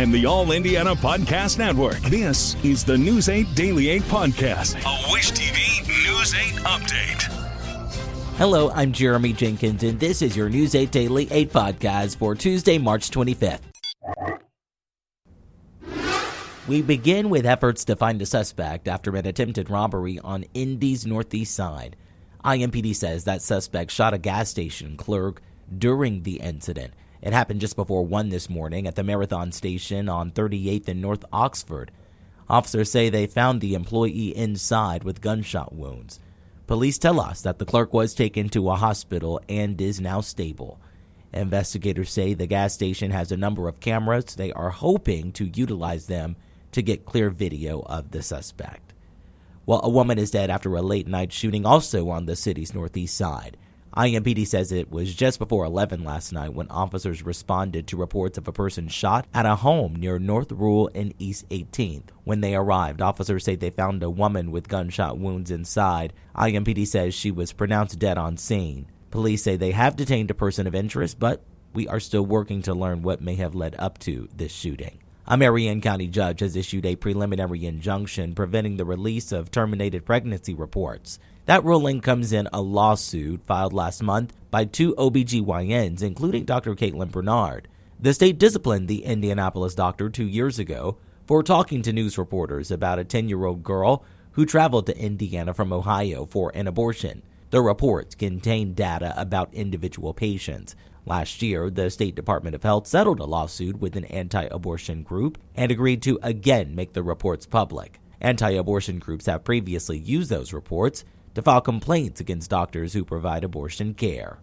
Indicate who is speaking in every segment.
Speaker 1: and the All Indiana Podcast Network. This is the News 8 Daily 8 Podcast, a Wish TV News 8 update.
Speaker 2: Hello, I'm Jeremy Jenkins, and this is your News 8 Daily 8 Podcast for Tuesday, March 25th. We begin with efforts to find a suspect after an attempted robbery on Indy's northeast side. IMPD says that suspect shot a gas station clerk during the incident. It happened just before 1 this morning at the Marathon station on 38th and North Oxford. Officers say they found the employee inside with gunshot wounds. Police tell us that the clerk was taken to a hospital and is now stable. Investigators say the gas station has a number of cameras. They are hoping to utilize them to get clear video of the suspect. Well, a woman is dead after a late-night shooting also on the city's northeast side. IMPD says it was just before 11 last night when officers responded to reports of a person shot at a home near North Rural and East 18th. When they arrived, officers say they found a woman with gunshot wounds inside. IMPD says she was pronounced dead on scene. Police say they have detained a person of interest, but we are still working to learn what may have led up to this shooting. A Marion County judge has issued a preliminary injunction preventing the release of terminated pregnancy reports. That ruling comes in a lawsuit filed last month by 2 OBGYNs, including Dr. Caitlin Bernard. The state disciplined the Indianapolis doctor 2 years ago for talking to news reporters about a 10-year-old girl who traveled to Indiana from Ohio for an abortion. The reports contain data about individual patients. Last year, the State Department of Health settled a lawsuit with an anti-abortion group and agreed to again make the reports public. Anti-abortion groups have previously used those reports to file complaints against doctors who provide abortion care.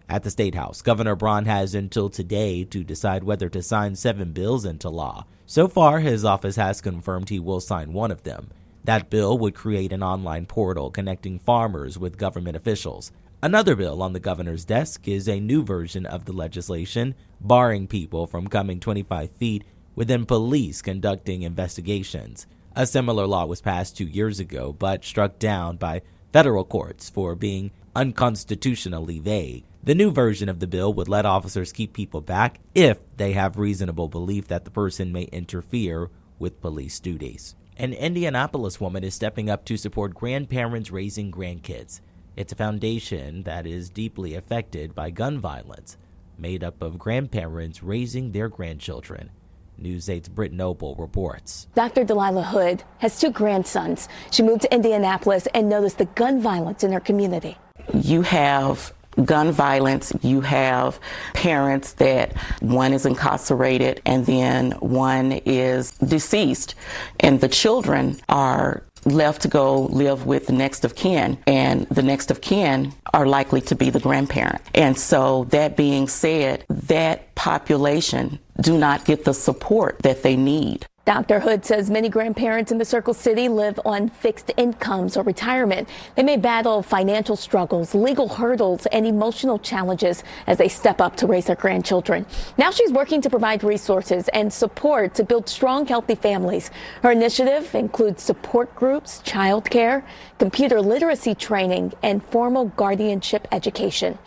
Speaker 2: At the State House, Governor Braun has until today to decide whether to sign 7 bills into law. So far, his office has confirmed he will sign one of them. That bill would create an online portal connecting farmers with government officials. Another bill on the governor's desk is a new version of the legislation barring people from coming 25 feet within police conducting investigations. A similar law was passed 2 years ago, but struck down by federal courts for being unconstitutionally vague. The new version of the bill would let officers keep people back if they have reasonable belief that the person may interfere with police duties. An Indianapolis woman is stepping up to support grandparents raising grandkids. It's a foundation that is deeply affected by gun violence, made up of grandparents raising their grandchildren. News 8's Britt Noble reports.
Speaker 3: Dr. Delilah Hood has 2 grandsons. She moved to Indianapolis and noticed the gun violence in her community.
Speaker 4: You have gun violence, you have parents that one is incarcerated and then one is deceased, and the children are left to go live with the next of kin, and the next of kin are likely to be the grandparent. And so that being said, that population do not get the support that they need.
Speaker 3: Dr. Hood says many grandparents in the Circle City live on fixed incomes or retirement. They may battle financial struggles, legal hurdles, and emotional challenges as they step up to raise their grandchildren. Now she's working to provide resources and support to build strong, healthy families. Her initiative includes support groups, childcare, computer literacy training, and formal guardianship education.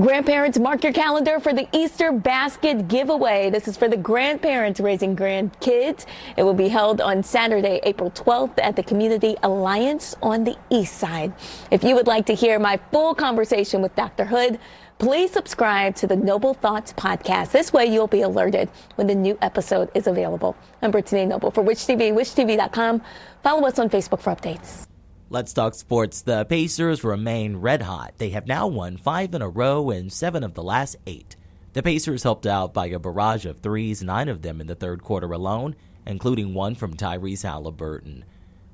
Speaker 3: Grandparents, mark your calendar for the Easter basket giveaway. This is for the grandparents raising grandkids. It will be held on Saturday, April 12th at the Community Alliance on the East Side. If you would like to hear my full conversation with Dr. Hood, please subscribe to the Noble Thoughts podcast. This way you'll be alerted when the new episode is available. I'm Brittany Noble for Wish TV, wishtv.com. Follow us on Facebook for updates.
Speaker 2: Let's talk sports. The Pacers remain red hot. They have now won 5 in a row and 7 of the last 8. The Pacers helped out by a barrage of threes, 9 of them in the third quarter alone, including one from Tyrese Halliburton.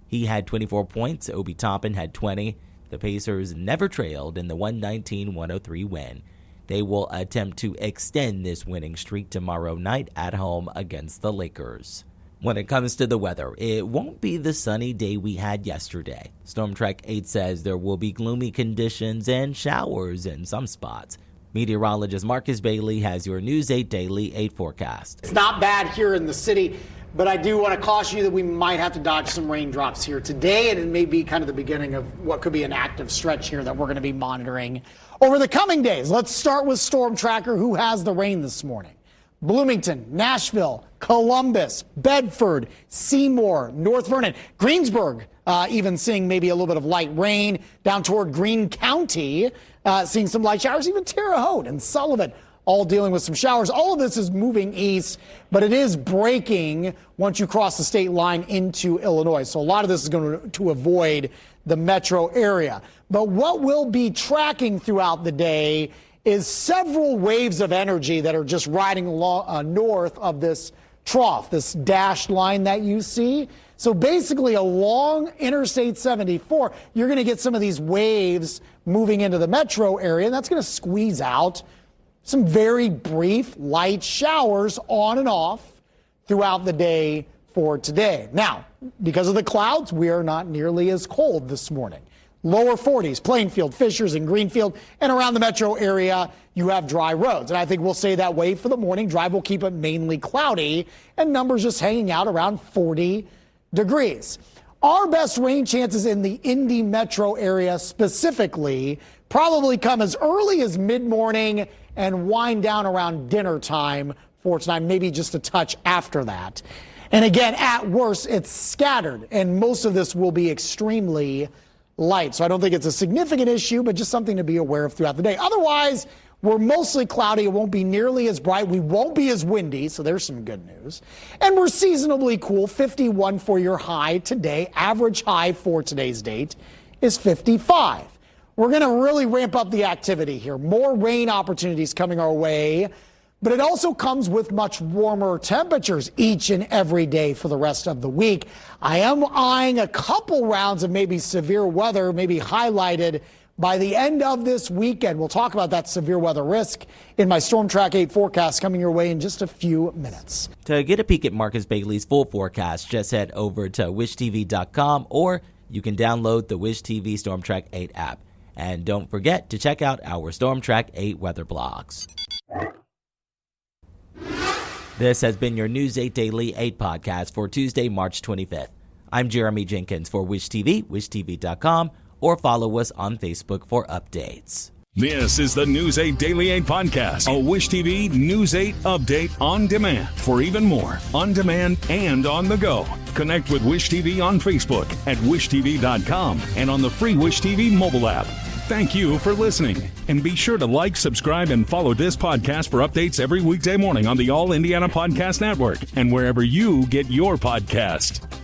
Speaker 2: He had 24 points. Obi Toppin had 20. The Pacers never trailed in the 119-103 win. They will attempt to extend this winning streak tomorrow night at home against the Lakers. When it comes to the weather, it won't be the sunny day we had yesterday. Storm Track 8 says there will be gloomy conditions and showers in some spots. Meteorologist Marcus Bailey has your News 8 Daily 8 forecast.
Speaker 5: It's not bad here in the city, but I do want to caution you that we might have to dodge some raindrops here today, and it may be kind of the beginning of what could be an active stretch here that we're going to be monitoring over the coming days. Let's start with Storm Tracker, who has the rain this morning. Bloomington, Nashville, Columbus, Bedford, Seymour, North Vernon, Greensburg, even seeing maybe a little bit of light rain down toward Greene County, seeing some light showers, even Terre Haute and Sullivan, all dealing with some showers. All of this is moving east, but it is breaking once you cross the state line into Illinois. So a lot of this is going to avoid the metro area. But what we'll be tracking throughout the day is several waves of energy that are just riding along, north of this trough, this dashed line that you see. So basically along Interstate 74, you're going to get some of these waves moving into the metro area, and that's going to squeeze out some very brief light showers on and off throughout the day for today. Now, because of the clouds, we are not nearly as cold this morning. Lower 40s, Plainfield, Fishers, and Greenfield, and around the metro area, you have dry roads. And I think we'll stay that way for the morning. Drive will keep it mainly cloudy, and numbers just hanging out around 40 degrees. Our best rain chances in the Indy metro area specifically probably come as early as mid-morning and wind down around dinner time for tonight, maybe just a touch after that. And again, at worst, it's scattered, and most of this will be extremely light. So I don't think it's a significant issue, but just something to be aware of throughout the day. Otherwise, we're mostly cloudy. It won't be nearly as bright. We won't be as windy, so there's some good news. And we're seasonably cool, 51 for your high today. Average high for today's date is 55. We're going to really ramp up the activity here. More rain opportunities coming our way, but it also comes with much warmer temperatures each and every day for the rest of the week. I am eyeing a couple rounds of maybe severe weather, maybe highlighted by the end of this weekend. We'll talk about that severe weather risk in my Storm Track 8 forecast coming your way in just a few minutes.
Speaker 2: To get a peek at Marcus Bailey's full forecast, just head over to wishtv.com, or you can download the Wish TV Storm Track 8 app. And don't forget to check out our Storm Track 8 weather blogs. This has been your News 8 Daily 8 podcast for Tuesday, March 25th. I'm Jeremy Jenkins for Wish TV, wishtv.com, or follow us on Facebook for updates.
Speaker 1: This is the News 8 Daily 8 podcast, a Wish TV News 8 update on demand. For even more, on demand and on the go, connect with Wish TV on Facebook at wishtv.com and on the free Wish TV mobile app. Thank you for listening, and be sure to like, subscribe, and follow this podcast for updates every weekday morning on the All Indiana Podcast Network and wherever you get your podcast.